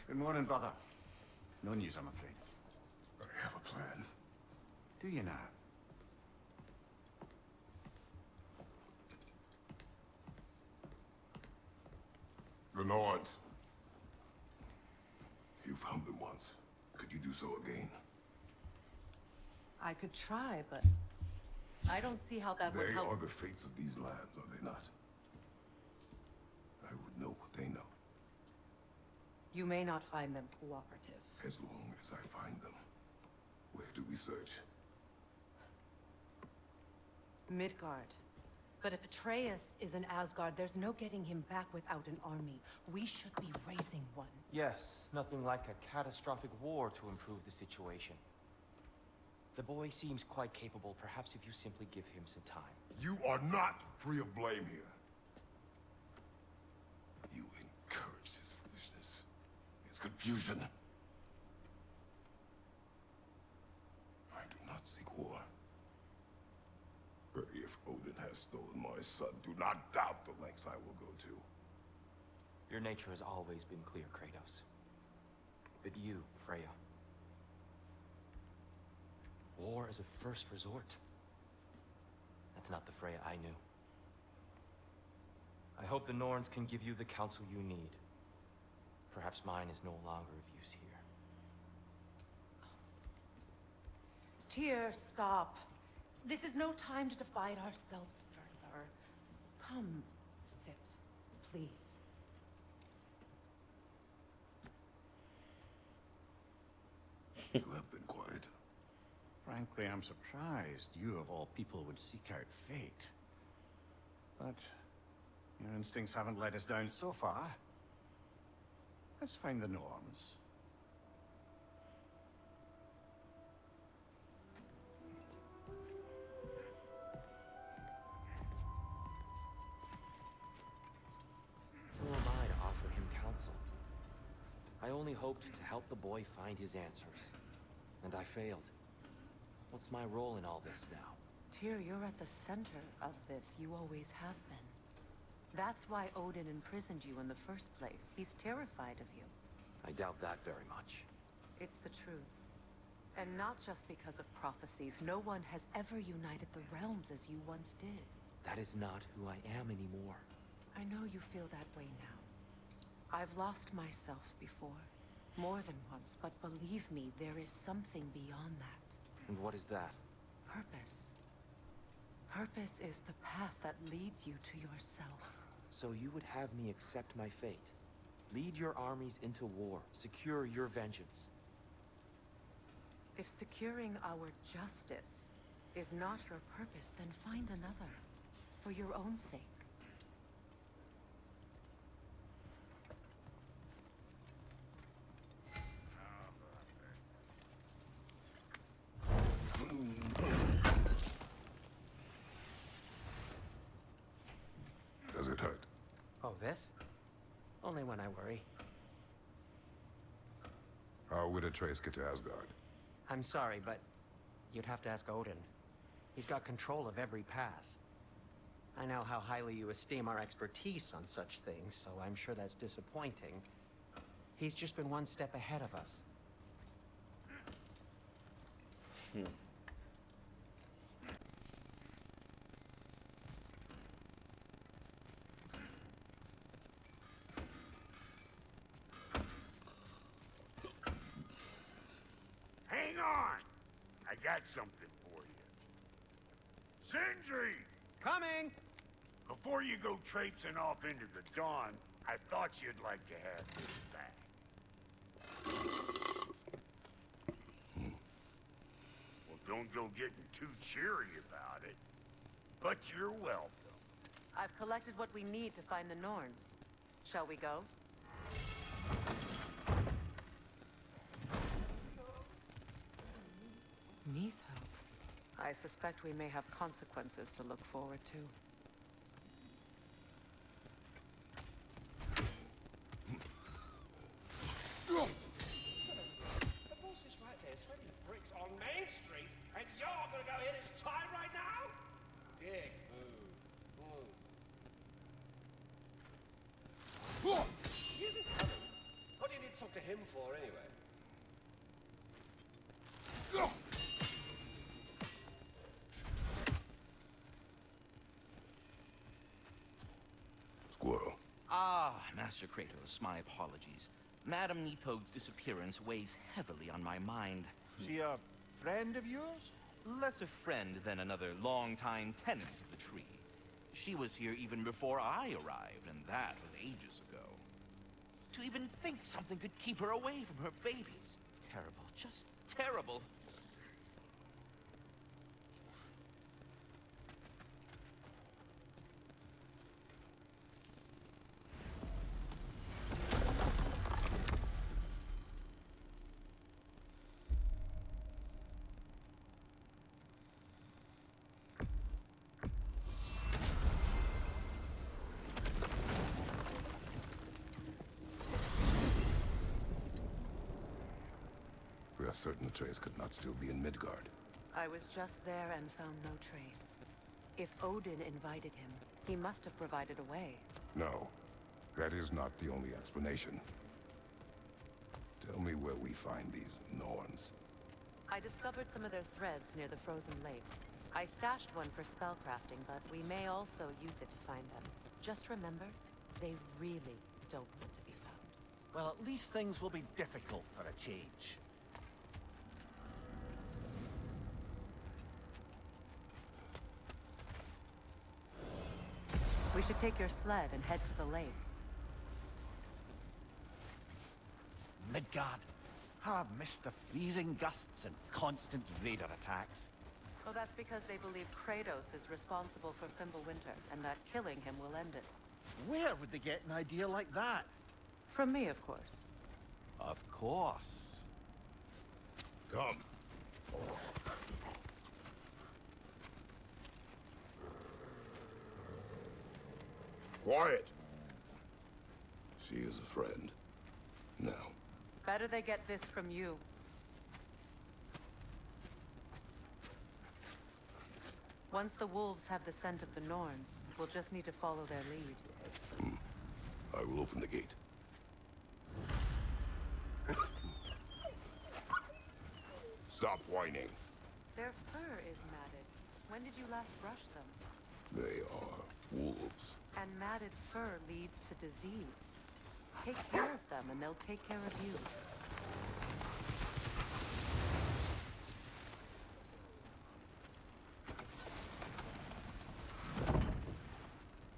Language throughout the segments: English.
Good morning, brother. No news, I'm afraid. I have a plan. Do you now? The Norns. You found them once. Could you do so again? I could try, but I don't see how that would They help. are the fates of these lands, are they not? I would know what they know. You may not find them cooperative. As long as I find them. Where do we search? Midgard. But if Atreus is in Asgard, there's no getting him back without an army. We should be raising one. Yes, nothing like a catastrophic war to improve the situation. The boy seems quite capable. Perhaps if you simply give him some time. You are not free of blame here. You encouraged his foolishness, his confusion. I do not seek war. But if Odin has stolen my son, do not doubt the lengths I will go to. Your nature has always been clear, Kratos. But you, Freya. War as a first resort. That's not the Freya I knew. I hope the Norns can give you the counsel you need. Perhaps mine is no longer of use here. Tyr, stop. This is no time to divide ourselves further. Come, sit, please. You have been quiet. Frankly, I'm surprised you, of all people, would seek out fate. But your instincts haven't let us down so far. Let's find the Norns. Who am I to offer him counsel? I only hoped to help the boy find his answers. And I failed. What's my role in all this now? Tyr, you're at the center of this. You always have been. That's why Odin imprisoned you in the first place. He's terrified of you. I doubt that very much. It's the truth. And not just because of prophecies. No one has ever united the realms as you once did. That is not who I am anymore. I know you feel that way now. I've lost myself before. More than once, but believe me, there is something beyond that. And what is that? Purpose. Purpose is the path that leads you to yourself. So you would have me accept my fate? Lead your armies into war, secure your vengeance. If securing our justice is not your purpose, then find another. For your own sake. Does it hurt? Oh, this? Only when I worry. How would Atreus get to Asgard? I'm sorry, but you'd have to ask Odin. He's got control of every path. I know how highly you esteem our expertise on such things, so I'm sure that's disappointing. He's just been one step ahead of us. Hang on! I got something for you. Sindri! Coming! Before you go traipsing off into the dawn, I thought you'd like to have this back. Well, don't go getting too cheery about it. But you're welcome. I've collected what we need to find the Norns. Shall we go? Neitho. I suspect we may have consequences to look forward to. The boss is right there, sweating bricks on Main Street, and you're gonna go hit his time right now? Dick move. He isn't coming. What did he talk to him for, anyway? Squirrel. Ah, Master Kratos, my apologies. Madame Nithog's disappearance weighs heavily on my mind. She a friend of yours? Less a friend than another long-time tenant of the tree. She was here even before I arrived, and that was ages ago. To even think something could keep her away from her babies. Terrible, just terrible. We are certain Atreus could not still be in Midgard. I was just there and found no trace. If Odin invited him, he must have provided a way. No, that is not the only explanation. Tell me where we find these Norns. I discovered some of their threads near the frozen lake. I stashed one for spellcrafting, but we may also use it to find them. Just remember, they really don't want to be found. Well, at least things will be difficult for a change. We should take your sled and head to the lake. Midgard. How I've missed the freezing gusts and constant raider attacks. Oh, that's because they believe Kratos is responsible for Fimbulwinter, and that killing him will end it. Where would they get an idea like that? From me, of course. Of course. Come. Quiet! She is a friend. Now, Better they get this from you. Once the wolves have the scent of the Norns, we'll just need to follow their lead. I will open the gate. Stop whining. Their fur is matted. When did you last brush them? They are wolves. And matted fur leads to disease. Take care of them, and they'll take care of you.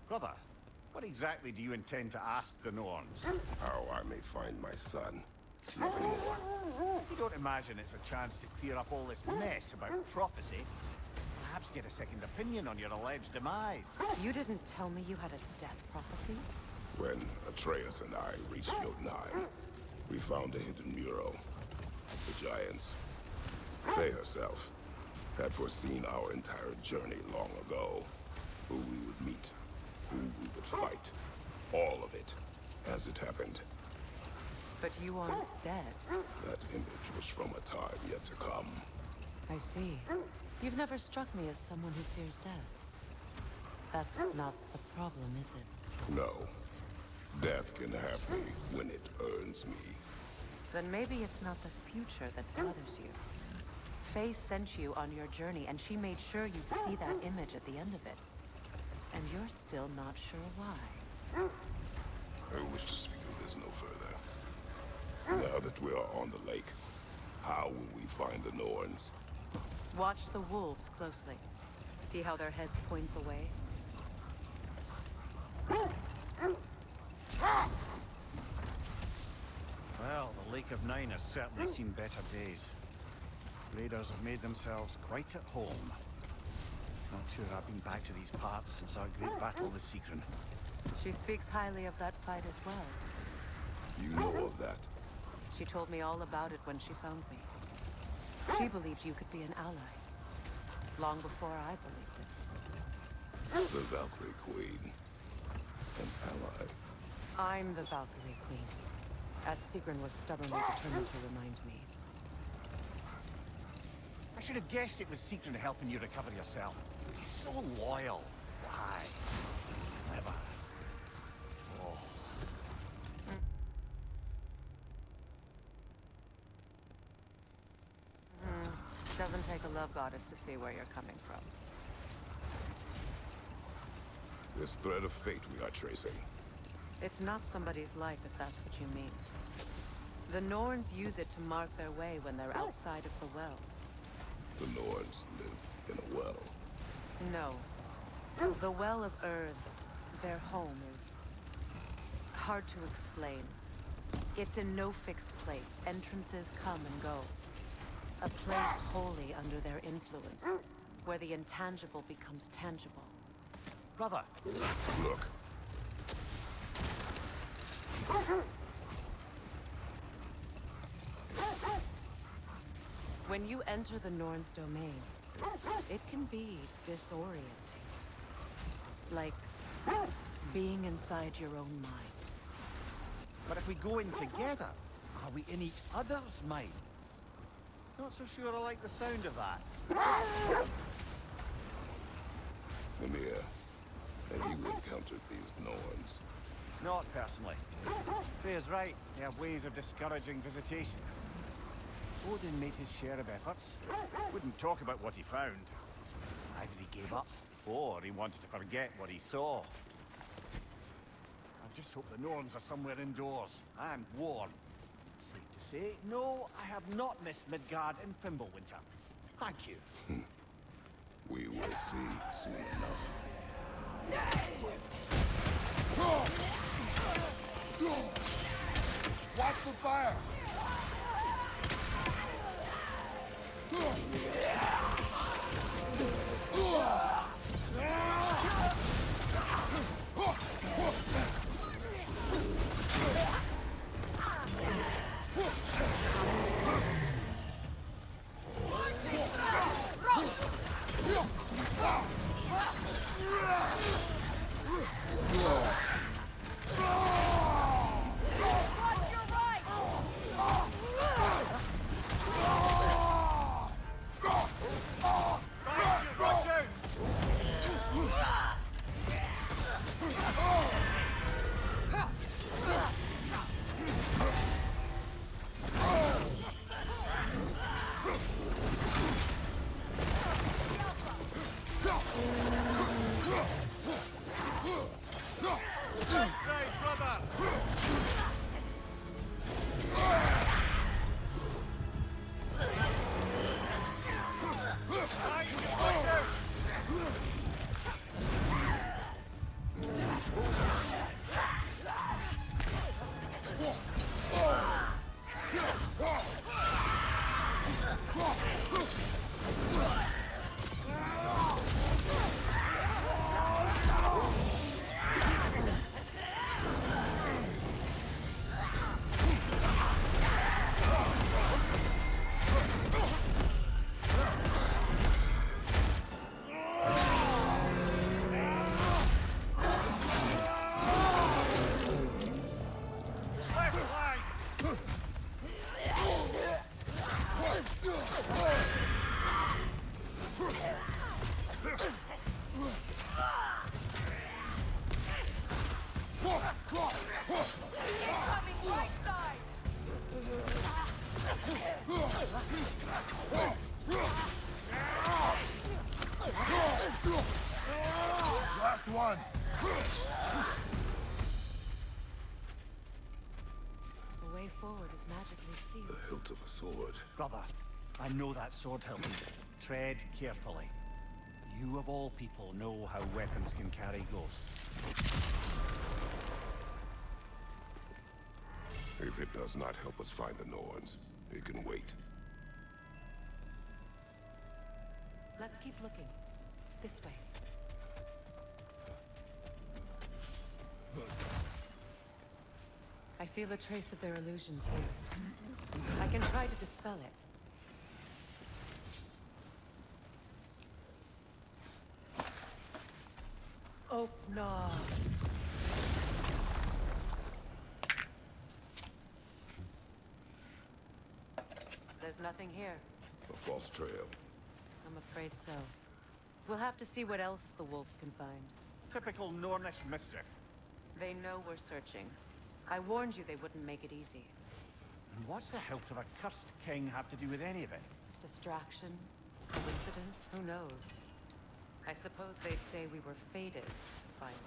Brother, what exactly do you intend to ask the Norns? How I may find my son. Nothing more. You don't imagine it's a chance to clear up all this mess about prophecy? Perhaps get a second opinion on your alleged demise. You didn't tell me you had a death prophecy? When Atreus and I reached Jotunheim, we found a hidden mural. The Giants, Faye herself, had foreseen our entire journey long ago. Who we would meet, who we would fight. All of it, as it happened. But you aren't dead. That image was from a time yet to come. I see. You've never struck me as someone who fears death. That's not the problem, is it? No. Death can have me when it earns me. Then maybe it's not the future that bothers you. Faye sent you on your journey, and she made sure you'd see that image at the end of it. And you're still not sure why. I wish to speak of this no further. Now that we are on the lake, how will we find the Norns? Watch the wolves closely. See how their heads point the way? Well, the Lake of Nine has certainly seen better days. Raiders have made themselves quite at home. Not sure I've been back to these parts since our great battle with Sigrun. She speaks highly of that fight as well. You know of that? She told me all about it when she found me. She believed you could be an ally. Long before I believed it. The Valkyrie Queen. An ally. I'm the Valkyrie Queen. As Sigrun was stubbornly determined to remind me. I should have guessed it was Sigrun helping you recover yourself. He's so loyal. Why? Clever. Oh. take a love goddess to see where you're coming from. This thread of fate we are tracing. It's not somebody's life, if that's what you mean. The Norns use it to mark their way when they're outside of the well. The Norns live in a well. No. The Well of Earth, their home, is hard to explain. It's in no fixed place. Entrances come and go. A place wholly under their influence, where the intangible becomes tangible. Brother! Look. When you enter the Norn's domain, it can be disorienting. Like being inside your own mind. But if we go in together, are we in each other's minds? Not so sure I like the sound of that. Mimir, have you encountered these Norns? Not personally. Freya's right. They have ways of discouraging visitation. Odin made his share of efforts. Wouldn't talk about what he found. Either he gave up, or he wanted to forget what he saw. I just hope the Norns are somewhere indoors, and warm. Safe to say, no, I have not missed Midgard in Fimbulwinter. Thank you. We will see soon enough. Watch the fire! Last one! The way forward is magically sealed. The hilt of a sword. Brother, I know that sword hilt. Tread carefully. You of all people know how weapons can carry ghosts. If it does not help us find the Norns, it can wait. Let's keep looking. This way. I feel a trace of their illusions here. I can try to dispel it. Oh, no. There's nothing here. A false trail. I'm afraid so. We'll have to see what else the wolves can find. Typical Nornish mischief. They know we're searching. I warned you they wouldn't make it easy. And what's the hilt of a cursed king have to do with any of it? Distraction, Coincidence? Who knows? I suppose they'd say we were fated to find it.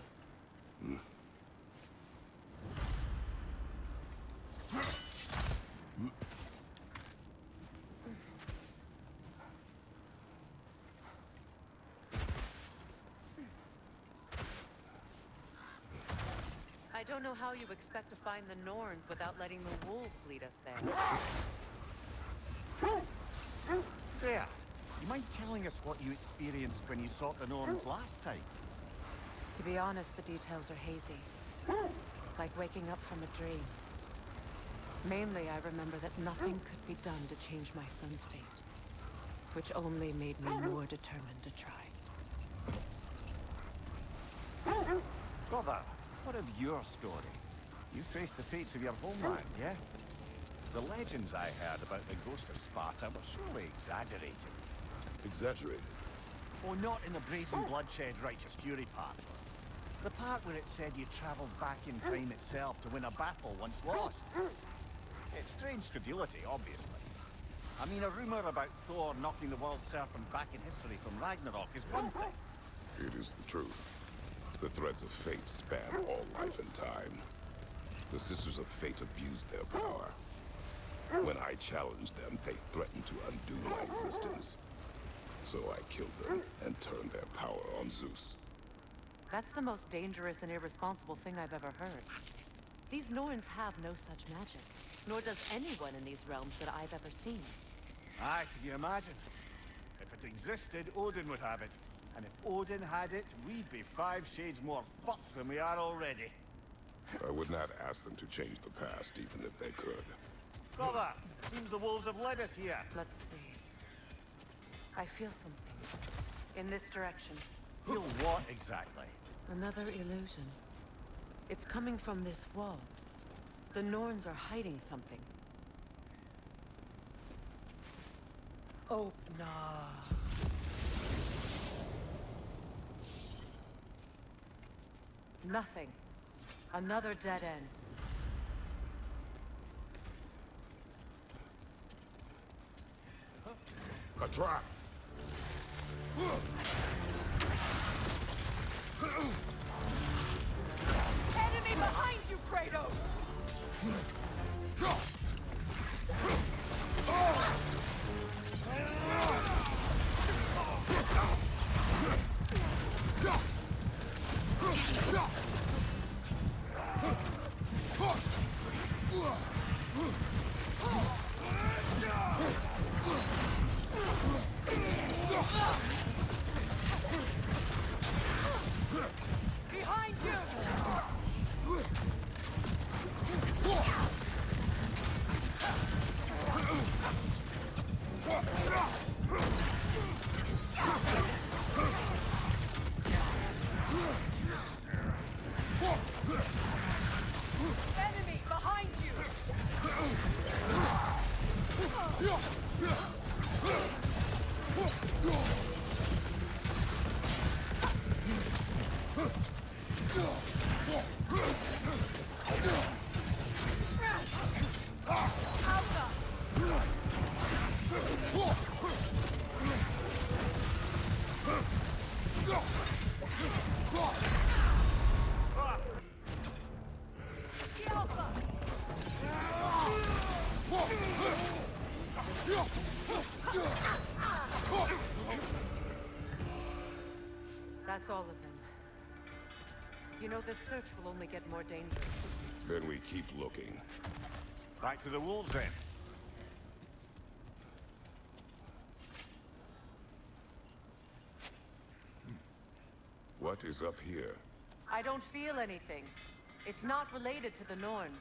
I don't know how you expect to find the Norns without letting the wolves lead us there. There. You mind telling us what you experienced when you sought the Norns last time? To be honest, the details are hazy. Like waking up from a dream. Mainly, I remember that nothing could be done to change my son's fate. Which only made me more determined to try. Brother, what of your story? You faced the fates of your homeland, yeah? The legends I heard about the ghost of Sparta were surely exaggerated. Exaggerated? Oh, not in the brazen bloodshed righteous fury part. The part where it said you travelled back in time itself to win a battle once lost. It's strange credulity, obviously. I mean, a rumour about Thor knocking the world serpent back in history from Ragnarok is one thing. It is the truth. The threads of fate span all life and time. The Sisters of Fate abused their power. When I challenged them, they threatened to undo my existence. So I killed them and turned their power on Zeus. That's the most dangerous and irresponsible thing I've ever heard. These Norns have no such magic, nor does anyone in these realms that I've ever seen. Aye, can you imagine? If it existed, Odin would have it. And if Odin had it, we'd be 5 shades more fucked than we are already. I would not ask them to change the past, even if they could. Brother, seems the wolves have led us here. Let's see. I feel something. In this direction. Feel what exactly? Another illusion. It's coming from this wall. The Norns are hiding something. Oh, nah. Nothing. Another dead end. A trap! Enemy behind you, Kratos! Behind you! Enemy behind you! That's all of them. You know, this search will only get more dangerous. Then we keep looking. Back to the wolves then. What is up here? I don't feel anything. It's not related to the Norns.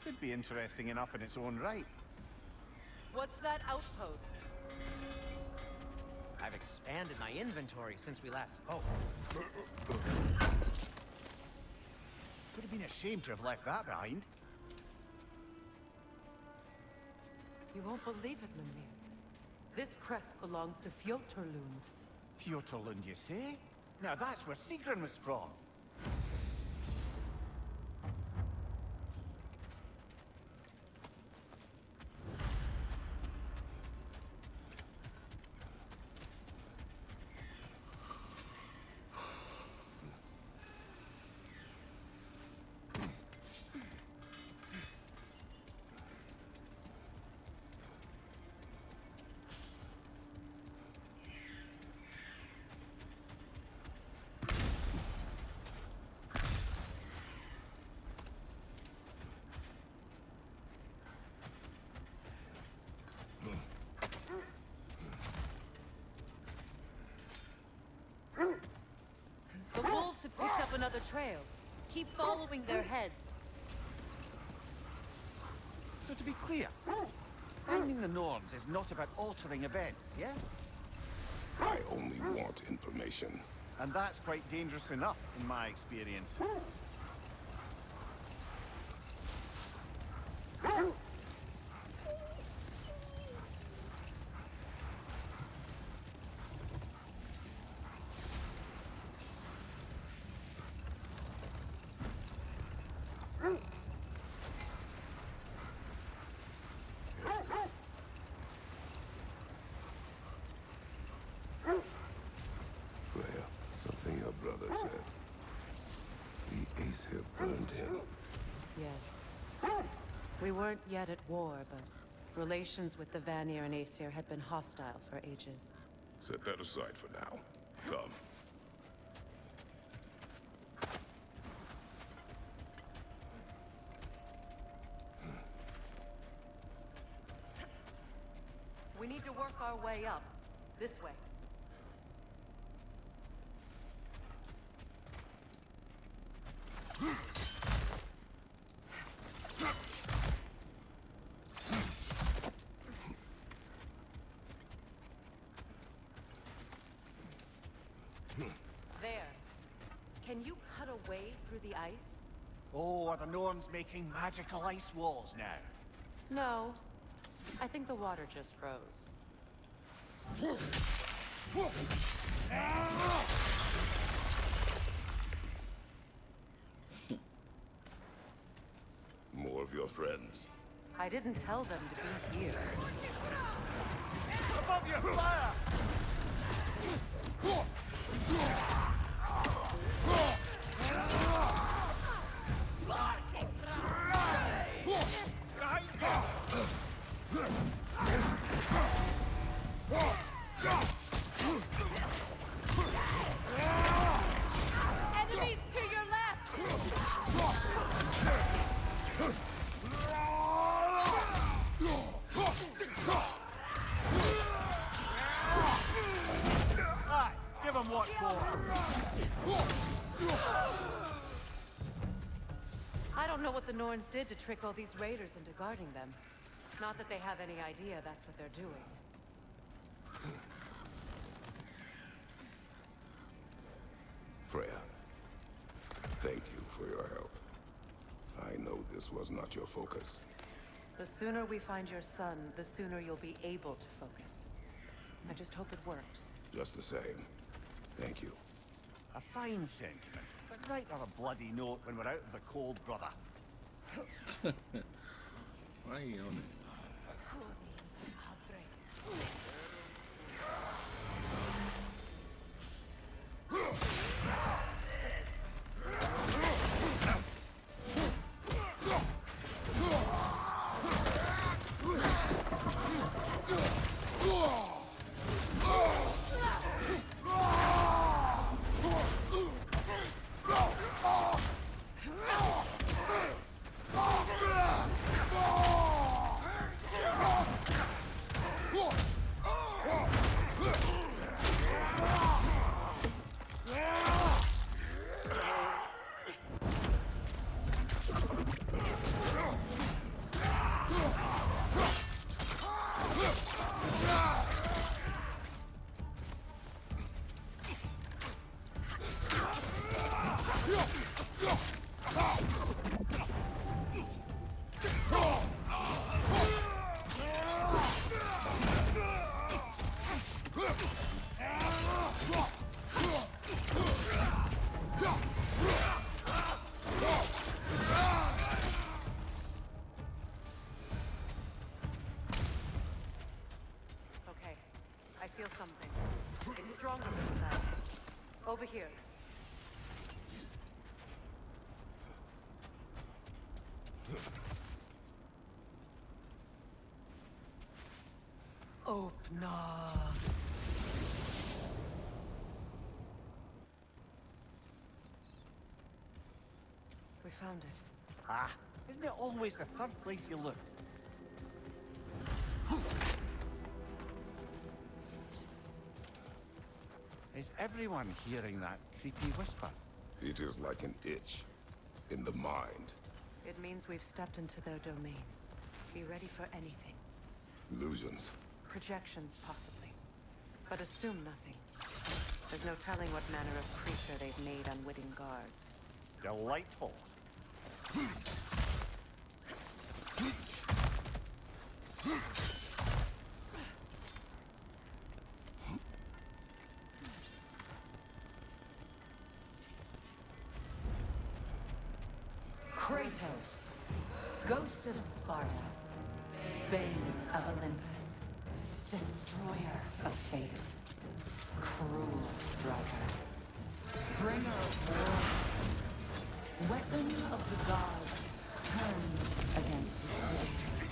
Could be interesting enough in its own right. What's that outpost? I've expanded my inventory since we last spoke. Would have been a shame to have left that behind. You won't believe it, Mimir. This crest belongs to Fjotorlund. Fjotorlund, you say? Now that's where Sigrun was from. another trail. Keep following their heads. So to be clear, finding the Norns is not about altering events, yeah? I only want information. And that's quite dangerous enough, in my experience. Freya, something your brother said. The Ace here burned him. Yes. We weren't yet at war, but relations with the Vanir and Aesir had been hostile for ages. Set that aside for now. Come. We need to work our way up. This way. There. Can you cut a way through the ice? Oh, are the Norns making magical ice walls now? No. I think the water just froze. More of your friends. I didn't tell them to be here. Above you, fire! Enemies to your left! Aye, give them what for. I don't know what the Norns did to trick all these raiders into guarding them. Not that they have any idea that's what they're doing. Freya, thank you for your help. I know this was not your focus. The sooner we find your son, the sooner you'll be able to focus. I just hope it works. Just the same. Thank you. A fine sentiment, but write on a bloody note when we're out of the cold, brother. Why are you on it? Okay, I feel something. It's stronger this time. Over here. Open up. We found it. Ah, isn't it always the third place you look? Is everyone hearing that creepy whisper? It is like an itch in the mind. It means we've stepped into their domains. Be ready for anything. Illusions. Projections, possibly. But assume nothing. There's no telling what manner of creature they've made unwitting guards. Delightful. Kratos, Ghost of Sparta, Bane of Olympus, Destroyer of Fate, Cruel Striker, Bringer of War, Weapon of the Gods, turned against his creators.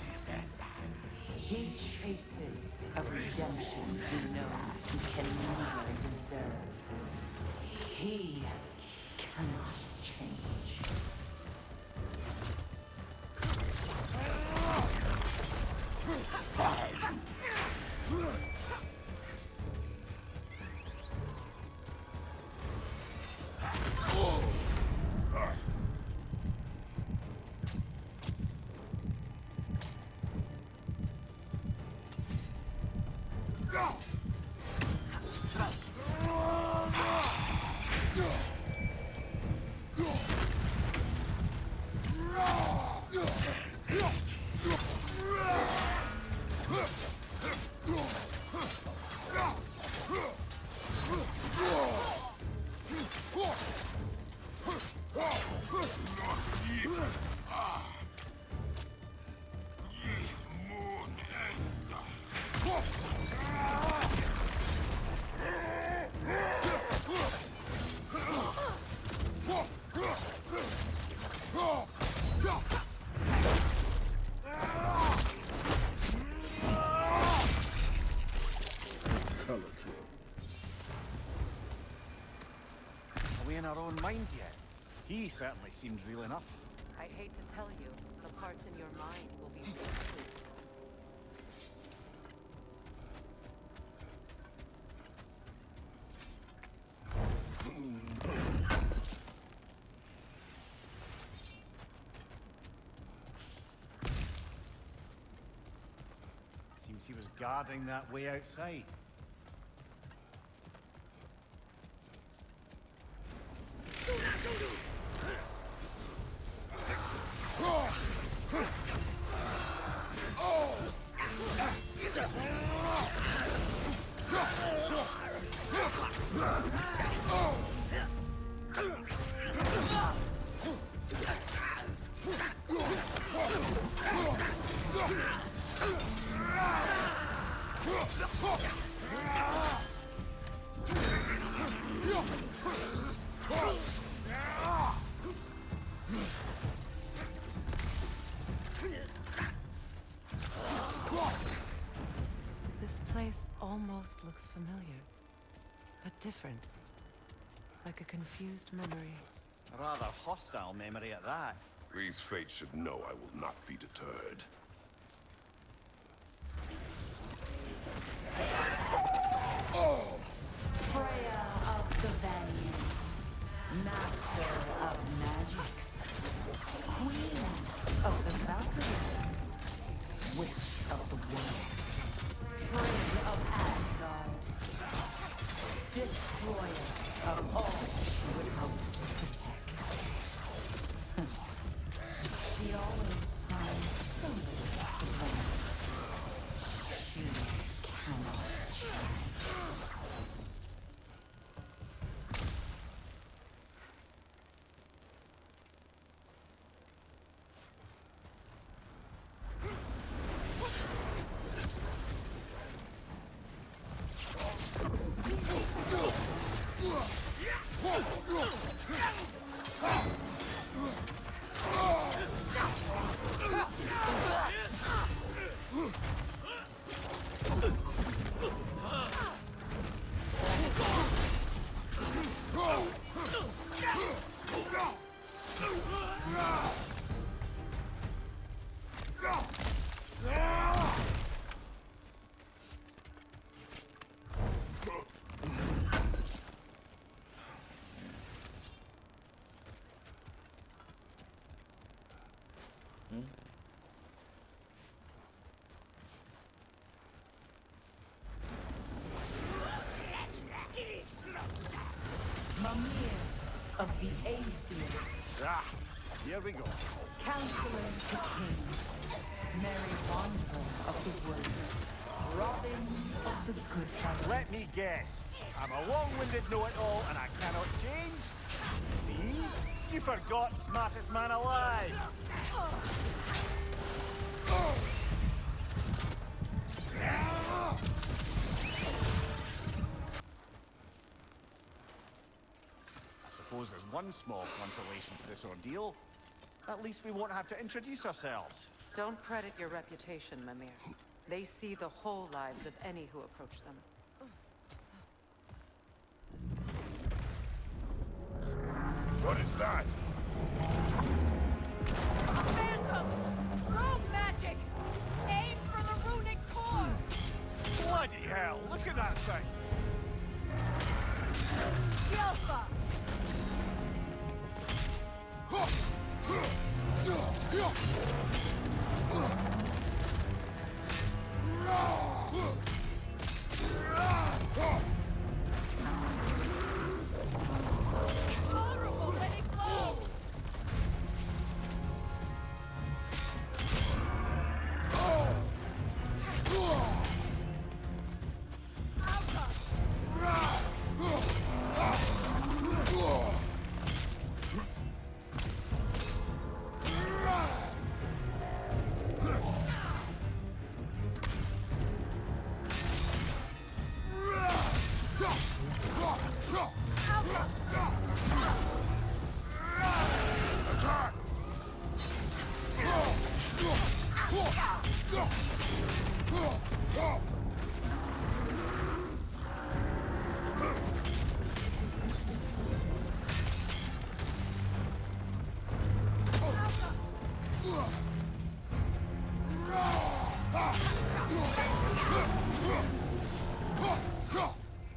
He chases a redemption he knows he can never deserve. He cannot change. Are we in our own minds yet? He certainly seems real enough. I hate to tell you, the parts in your mind will be real too. Seems he was guarding that way outside. This place almost looks familiar, but different. Like a confused memory. A rather hostile memory at that. These fates should know I will not be deterred. Freya of the Vanir, Master of Magics, Queen of the Valkyries, Witch of the Woods, Friend of Asgard, Destroyer of all she would hope to protect. She always finds somebody to blame. She cannot change. Ah, here we go. Counselor to kings, merry wanderer of the woods, Robin of the good fellows. Let me guess. I'm a long-winded know-it-all and I cannot change? See? You forgot smartest man alive. I suppose there's one small consolation to this ordeal. At least we won't have to introduce ourselves. Don't credit your reputation, Mimir. They see the whole lives of any who approach them. What is that? A phantom! Rogue magic! Aim for the runic core! Bloody hell, look at that thing! Yelpa! Vulnerable when it glows!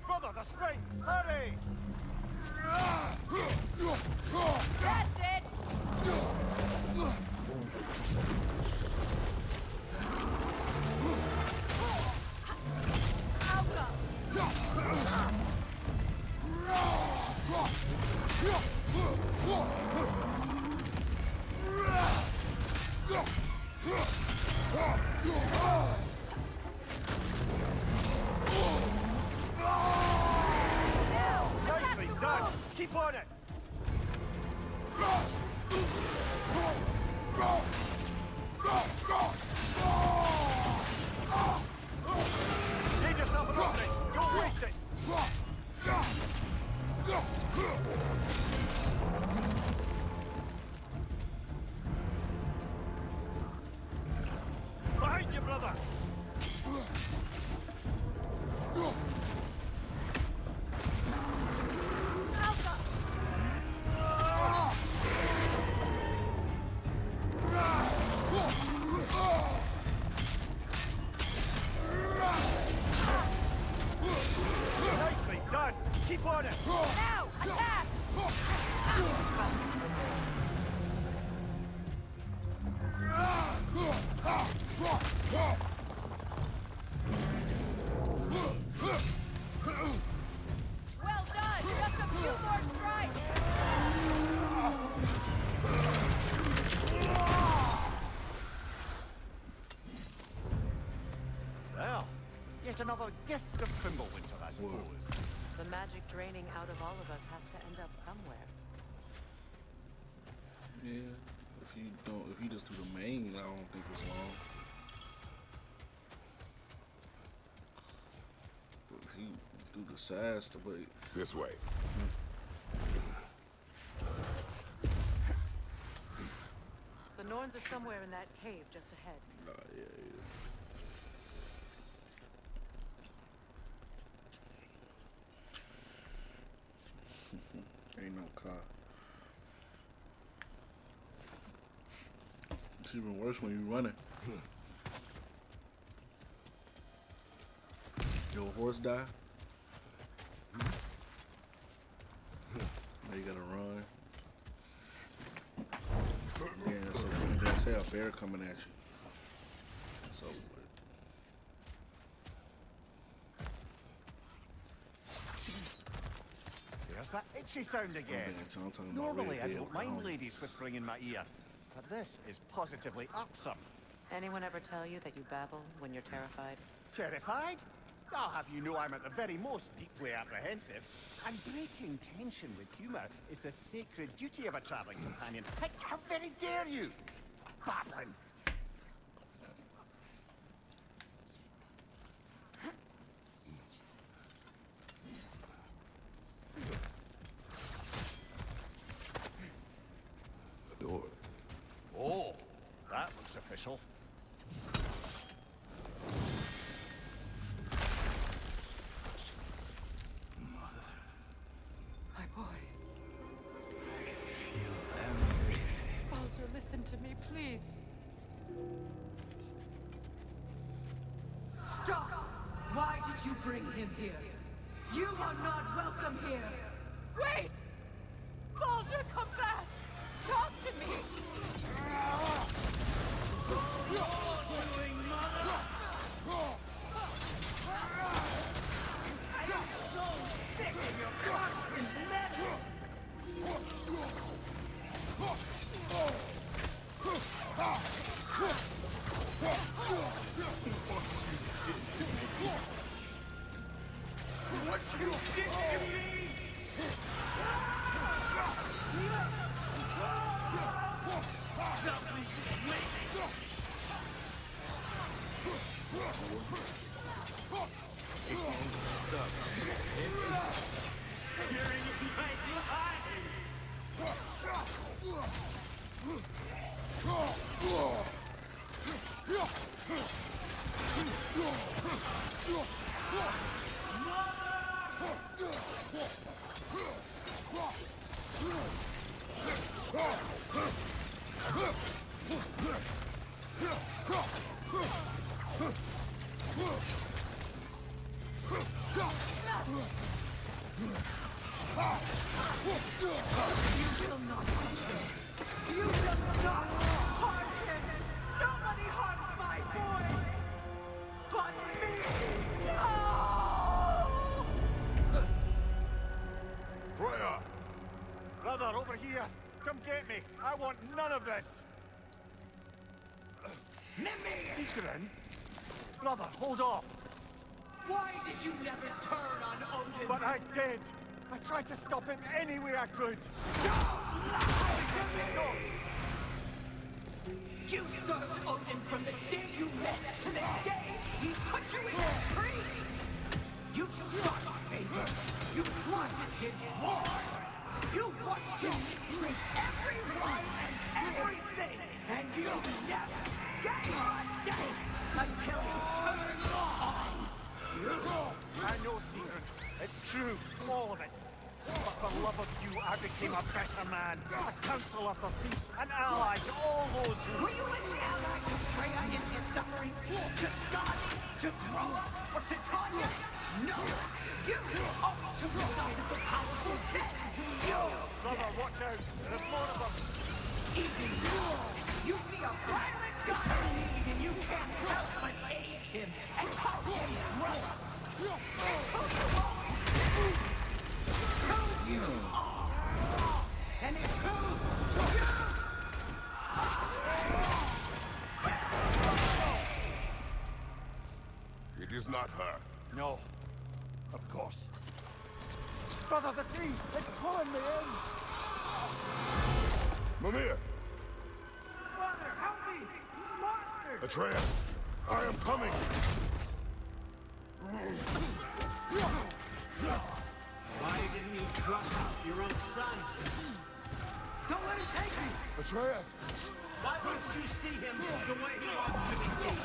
Brother, the springs! Hurry! That's it! Nicely done! Keep on it! Give yourself an opening! Don't waste it! Behind you, brother! Nicely done! Keep on it! Now! Attack! Well done! Just a few more strikes! Well, yet another gift of Fimbulwinter, I suppose. The magic draining out of all of us has to end up somewhere. Yeah, if you just do the main, I don't think it's long. But if you do the side stuff, but This way. The Norns are somewhere in that cave just ahead. yeah. Ain't no car. It's even worse when you running. Your horse die. Now you gotta run. Yeah, so they say a bear coming at you. So There's There's that itchy sound again. I'm talking about Normally, I Red don't Dead mind Colony. ladies whispering in my ear, but this is positively irksome. Anyone ever tell you that you babble when you're terrified? Terrified? I'll have you know I'm at the very most deeply apprehensive. And breaking tension with humor is the sacred duty of a traveling companion. How very dare you? Babbling! The door. Oh, that looks official. My boy. Feel everything. Baldur, listen to me, please. Stop! Why did you bring him here? You are not welcome here! Wait! Baldur, come back! Talk to me! What you did to me! Nobody harms my boy! But me! No! Freya! Brother, over here! Come get me! I want none of this! Sigrun? Brother, hold off! Why did you never turn on Odin? But I did! I tried to stop him any way I could! You served Odin from the day you met to the day he put you in a tree! You sought favor! You wanted his war! You watched him mistreat everyone and everything! And you never gave a day until he turned on you! I know, Sigrun. It's true, all of it. But for love of you, I became a better man. A counselor for peace, an ally to all those who... Were you an ally to Freya in his suffering? To Scott? To Groa? Or to Tanya? No! You ought to reside of the powerful dead! You! Brother, watch out! There's more of them! Even you! You see a violent god in need and you can't help but aid him and call him brother! It's who you always been! Who you are! And it's who you... It is not her. No. Of course. Brother, the tree! It's pulling me in! Mimir! Brother, help me! Monster! Atreus! I am coming! Why didn't you trust your own son? Don't let him take me! Atreus! Why wouldn't you see him the way he wants to be seen?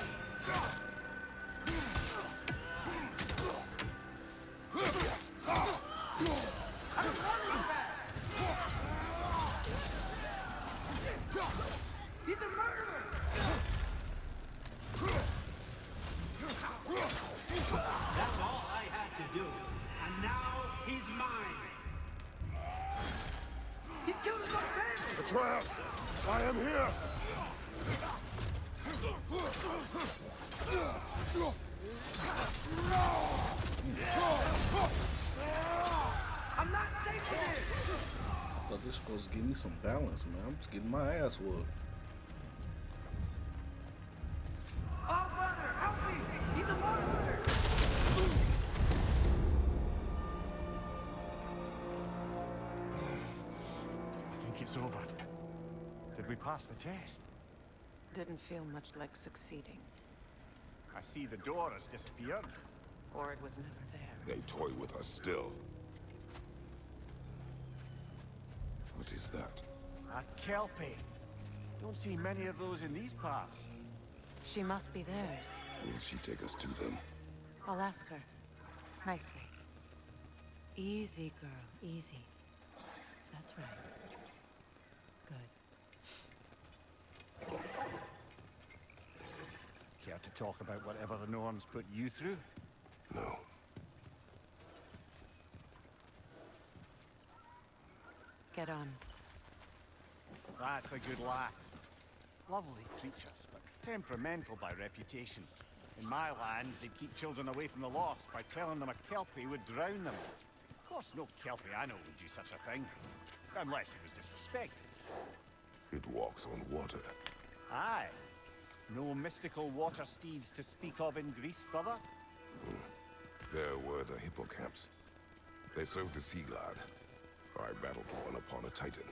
He's a murderer! That's all I had to do. And now he's mine. He's killed his own family! Atreus! I am here! I'm not safe here! need some balance, man. I'm just getting my ass whooped. Oh, brother, help me! He's a monster! I think it's over. Did we pass the test? Didn't feel much like succeeding. I see the door has disappeared. Or it was never there. They toy with us still. What is that? A Kelpie. Don't see many of those in these parts. She must be theirs. Will she take us to them? I'll ask her. Nicely. Easy, girl. Easy. That's right. Good. Care to talk about whatever the Norns put you through? No. Get on. That's a good lass. Lovely creatures, but temperamental by reputation. In my land, they'd keep children away from the lost by telling them a Kelpie would drown them. Of course, no Kelpie I know would do such a thing. Unless it was disrespected. It walks on water. Aye. No mystical water steeds to speak of in Greece, brother? There were the hippocamps. They served the sea god. I battled one upon a titan.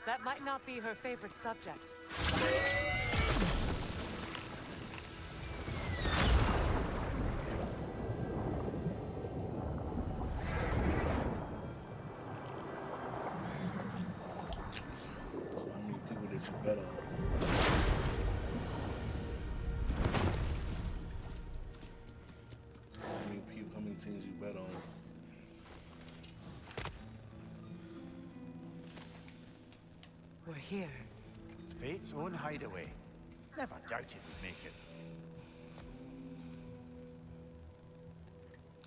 That might not be her favorite subject. How many people did you bet on? How many teams you bet on? We're here. Fate's own hideaway. Never doubted we'd make it.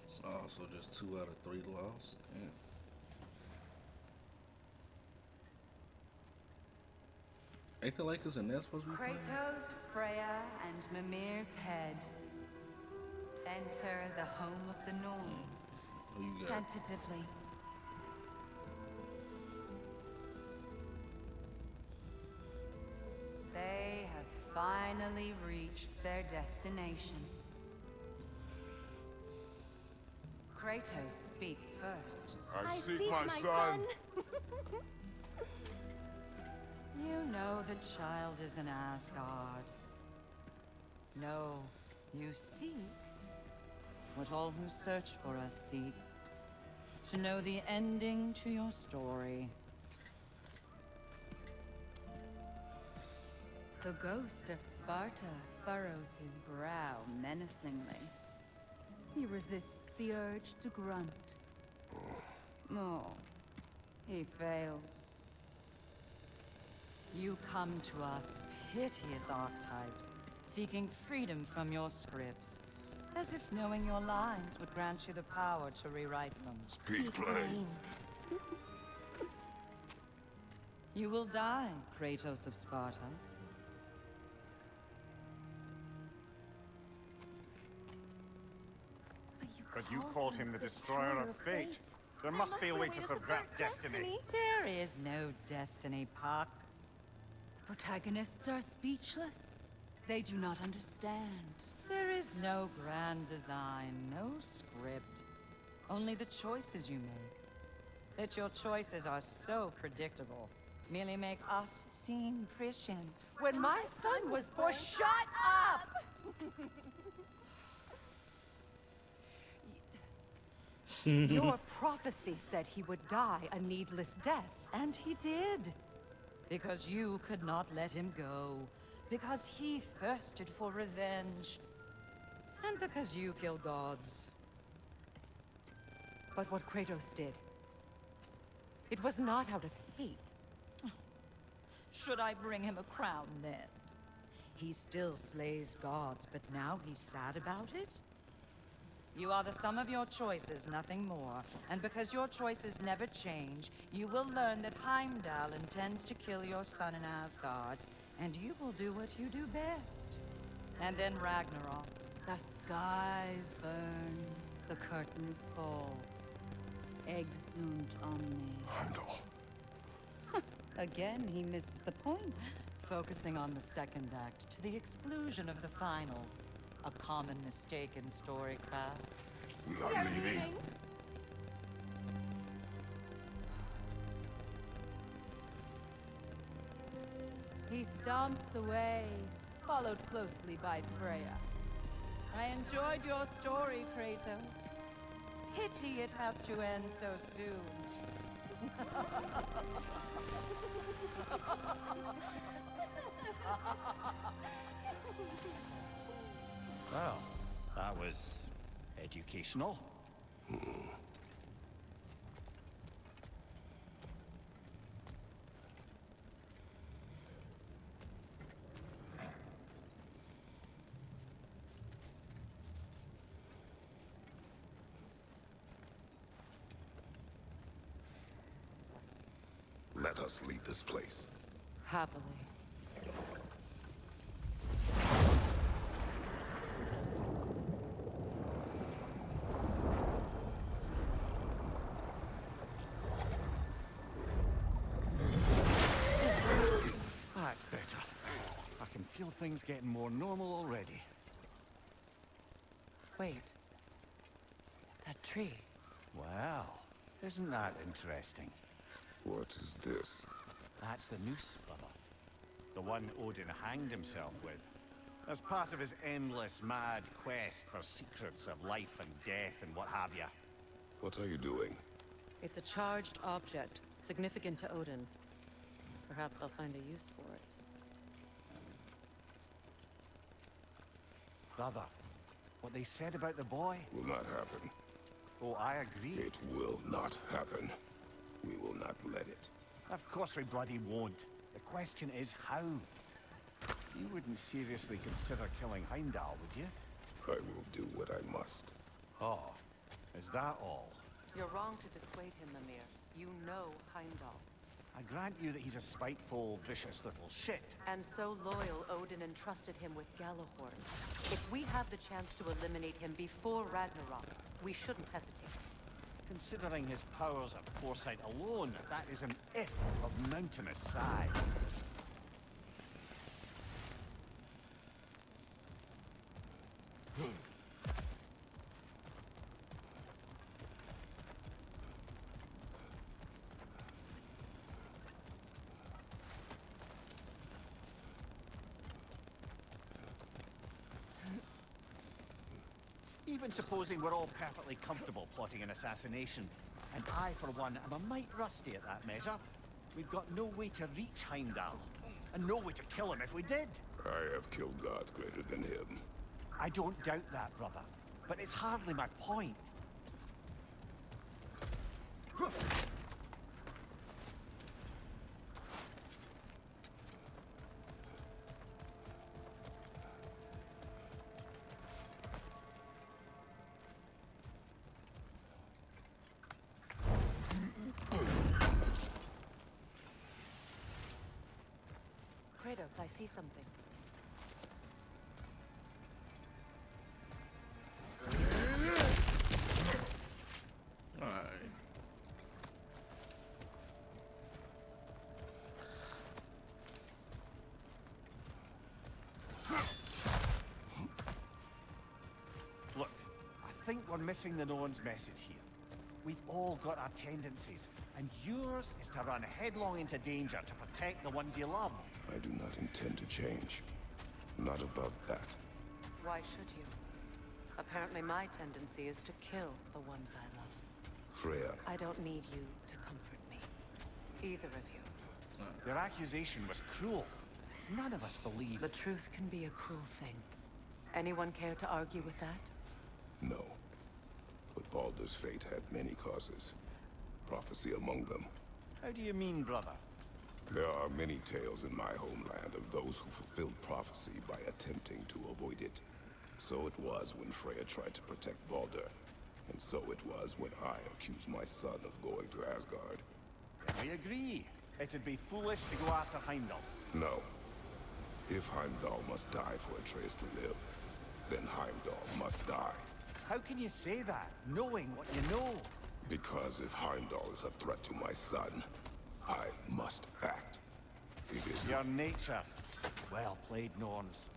It's also just 2 out of 3 lost. Damn. Ain't the Lakers and Nets supposed to be playing? Kratos, Freya, and Mimir's head. Enter the home of the Norns. Who you got? Tentatively. They have finally reached their destination. Kratos speaks first. I seek my son. You know the child is in Asgard. No, you seek what all who search for us seek. To know the ending to your story. The ghost of Sparta furrows his brow menacingly. He resists the urge to grunt. Oh, he fails. You come to us, piteous archetypes, seeking freedom from your scripts. As if knowing your lines would grant you the power to rewrite them. Speak plain. You will die, Kratos of Sparta. But you called him the destroyer of fate. There must be a way to subvert destiny. There is no destiny, Puck. Protagonists are speechless. They do not understand. There is no grand design, no script. Only the choices you make. That your choices are so predictable, merely make us seem prescient. When my son was born, shut up! Your prophecy said he would die a needless death. And he did. Because you could not let him go. Because he thirsted for revenge. And because you kill gods. But what Kratos did, it was not out of hate. Should I bring him a crown then? He still slays gods, but now he's sad about it? You are the sum of your choices, nothing more. And because your choices never change, you will learn that Heimdall intends to kill your son in Asgard, and you will do what you do best. And then Ragnarok. The skies burn, the curtains fall. Exunt omnes. Heimdall. Again, he misses the point. Focusing on the second act to the exclusion of the final. A common mistake in storycraft. We are leaving. He stomps away, followed closely by Freya. I enjoyed your story, Kratos. Pity it has to end so soon. Well, that was educational. Let us leave this place. Happily. That's better. I can feel things getting more normal already. Wait. That tree. Well, isn't that interesting? What is this? That's the noose, brother. The one Odin hanged himself with. As part of his endless, mad quest for secrets of life and death and what have you. What are you doing? It's a charged object, significant to Odin. Perhaps I'll find a use for it. Brother, what they said about the boy? Will not happen. Oh, I agree. It will not happen. We will not let it. Of course we bloody won't. The question is how. You wouldn't seriously consider killing Heimdall, would you? I will do what I must. Oh, is that all? You're wrong to dissuade him, Mimir. You know Heimdall. I grant you that he's a spiteful, vicious little shit. And so loyal, Odin entrusted him with Gjallarhorn. If we have the chance to eliminate him before Ragnarok, we shouldn't hesitate. Considering his powers of foresight alone, that is an if of mountainous size. Even supposing we're all perfectly comfortable plotting an assassination, and I, for one, am a mite rusty at that measure, we've got no way to reach Heimdall, and no way to kill him if we did. I have killed gods greater than him. I don't doubt that, brother, but it's hardly my point. Kratos, I see something. Alright. Look, I think we're missing the Norn's message here. We've all got our tendencies, and yours is to run headlong into danger to protect the ones you love. I do not intend to change. Not about that. Why should you? Apparently my tendency is to kill the ones I love. Freya, I don't need you to comfort me. Either of you. Their accusation was cruel. None of us believe The truth can be a cruel thing. Anyone care to argue with that? no. But Baldur's fate had many causes. Prophecy among them. How do you mean, brother? There are many tales in my homeland of those who fulfilled prophecy by attempting to avoid it. So it was when Freya tried to protect Baldur. And so it was when I accused my son of going to Asgard. We agree. It'd be foolish to go after Heimdall. No. If Heimdall must die for Atreus to live, then Heimdall must die. How can you say that, knowing what you know? Because if Heimdall is a threat to my son, I must act. It is Your nature. Well played, Norns.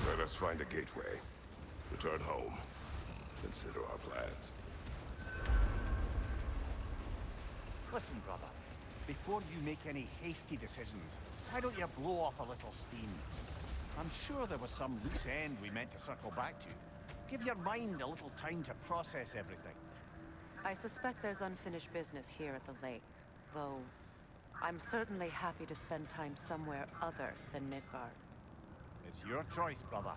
Let us find a gateway. Return home. Consider our plans. Listen, brother. Before you make any hasty decisions, why don't you blow off a little steam? I'm sure there was some loose end we meant to circle back to. Give your mind a little time to process everything. I suspect there's unfinished business here at the lake, though I'm certainly happy to spend time somewhere other than Midgard. It's your choice, brother.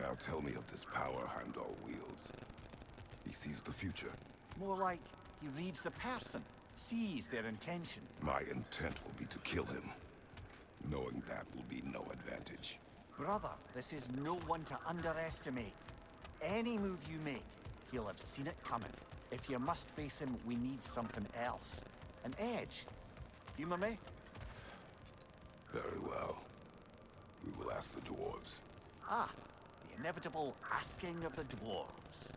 Now tell me of this power Heimdall wields. He sees the future. More like he reads the person, sees their intention. My intent will be to kill him. Knowing that will be no advantage. Brother, this is no one to underestimate. Any move you make, he'll have seen it coming. If you must face him, we need something else. An edge. Humor me? Very well. We will ask the dwarves. Ah, the inevitable asking of the dwarves.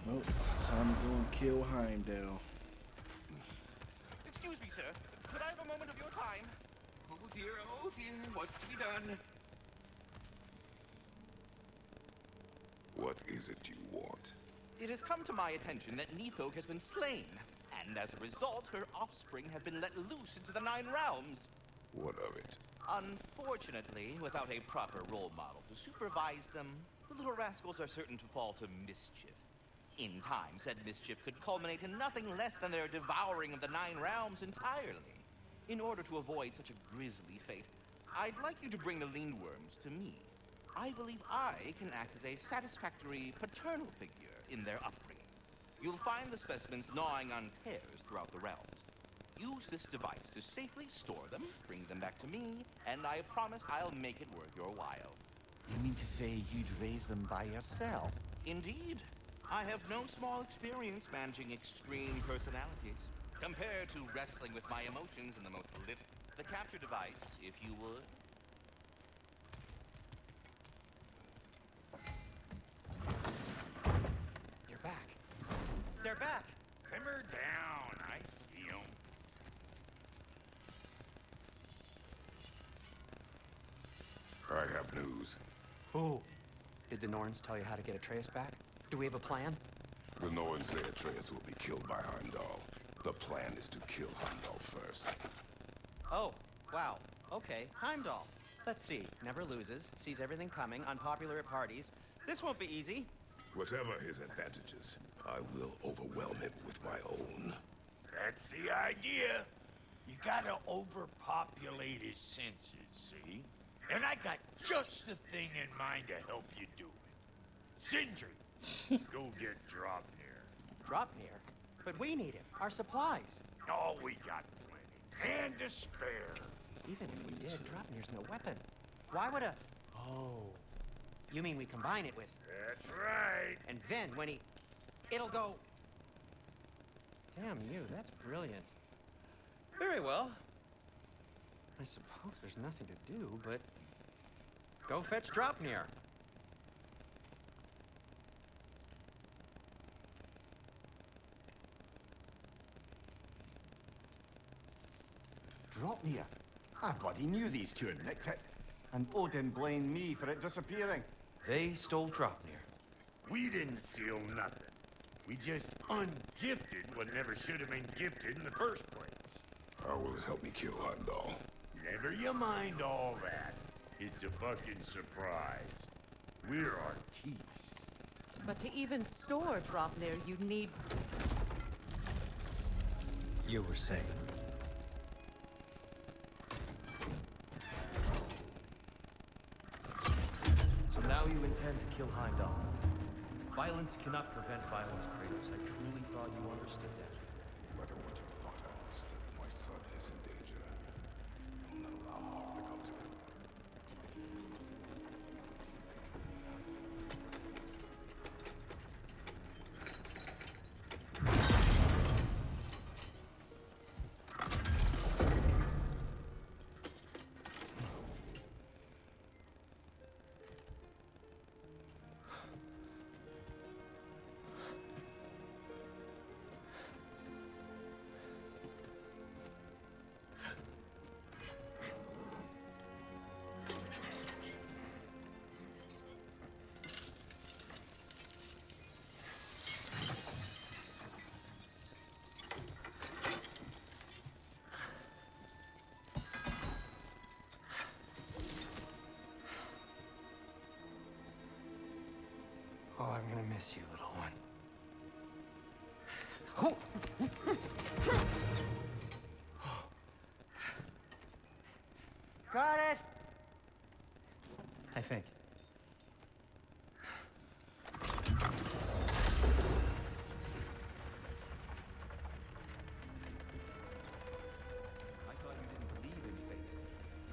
Nope. Time to go and kill Heimdall. Excuse me, sir. Could I have a moment of your time? Oh dear, what's to be done? What is it you want? It has come to my attention that Nithog has been slain, and as a result, her offspring have been let loose into the Nine Realms. What of it? Unfortunately, without a proper role model to supervise them, the little rascals are certain to fall to mischief. In time, said mischief could culminate in nothing less than their devouring of the Nine Realms entirely. In order to avoid such a grisly fate, I'd like you to bring the Lindworms to me. I believe I can act as a satisfactory paternal figure in their upbringing. You'll find the specimens gnawing on tears throughout the realms. Use this device to safely store them, bring them back to me, and I promise I'll make it worth your while. You mean to say you'd raise them by yourself? Indeed. I have no small experience managing extreme personalities. Compared to wrestling with my emotions in the most the capture device, if you would. You're back. They're back. Simmer down. I see 'em. I have news. Oh. Did the Norns tell you how to get Atreus back? Do we have a plan? The Norn say Atreus will be killed by Heimdall. The plan is to kill Heimdall first. Oh, wow. Okay, Heimdall. Let's see. Never loses, sees everything coming, unpopular at parties. This won't be easy. Whatever his advantages, I will overwhelm him with my own. That's the idea. You gotta overpopulate his senses, see? And I got just the thing in mind to help you do it. Sindri, go get Draupnir. Draupnir? But we need him. Our supplies. Oh, we got plenty. And to spare. Even if we did, Draupnir's no weapon. Why would a... Oh. You mean we combine it with... That's right. And then when he... It'll go... Damn you, that's brilliant. Very well. I suppose there's nothing to do, but go fetch Dropnir. Dropnir? I bloody knew these two had nicked it. And Odin blamed me for it disappearing. They stole Dropnir. We didn't steal nothing. We just ungifted what never should have been gifted in the first place. How will it help me kill Heimdall? Never you mind all that. It's a fucking surprise. We're artistes. But to even store Dropnir, you'd need... You were saying. So now you intend to kill Heimdall. Violence cannot prevent violence, Kratos. I truly thought you understood that. No matter what you thought I understood, my son is in danger. You'll not allow harm to come to him. Oh, I'm gonna miss you, little one. Got it! I think. I thought you didn't believe in fate.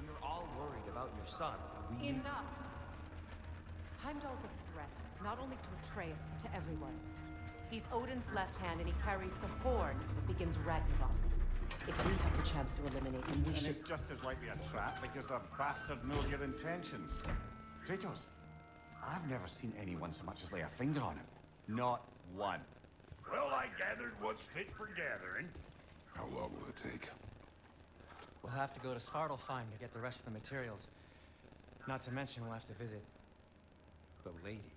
We were all worried about your son. We knew- Enough! Heimdall's a threat, not only to Atreus, but to everyone. He's Odin's left hand, and he carries the horn that begins Ragnarok. If we have the chance to eliminate him, we And should... it's just as likely a trap because the bastard knows your intentions. Kratos, I've never seen anyone so much as lay a finger on him. Not one. Well, I gathered what's fit for gathering. How long will it take? We'll have to go to Svartalfheim to get the rest of the materials. Not to mention we'll have to visit the lady.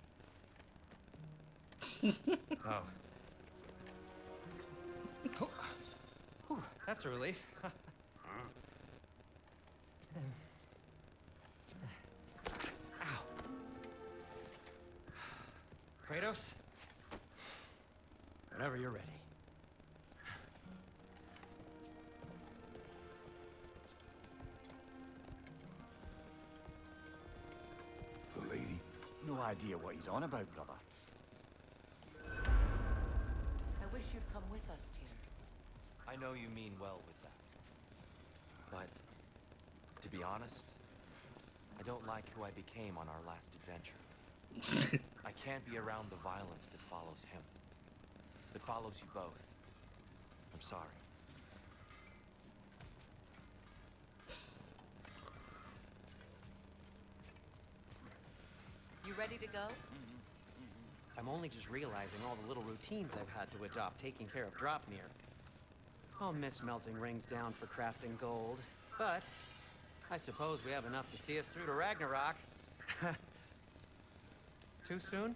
Oh. Whew, that's a relief. Ow. Kratos? Whenever you're ready. The lady? No idea what he's on about, brother. I wish you'd come with us, Tyr. I know you mean well with that. But, to be honest, I don't like who I became on our last adventure. I can't be around the violence that follows him. That follows you both. I'm sorry. You ready to go? I'm only just realizing all the little routines I've had to adopt taking care of Dropnir. I'll miss melting rings down for crafting gold, but I suppose we have enough to see us through to Ragnarok. Too soon?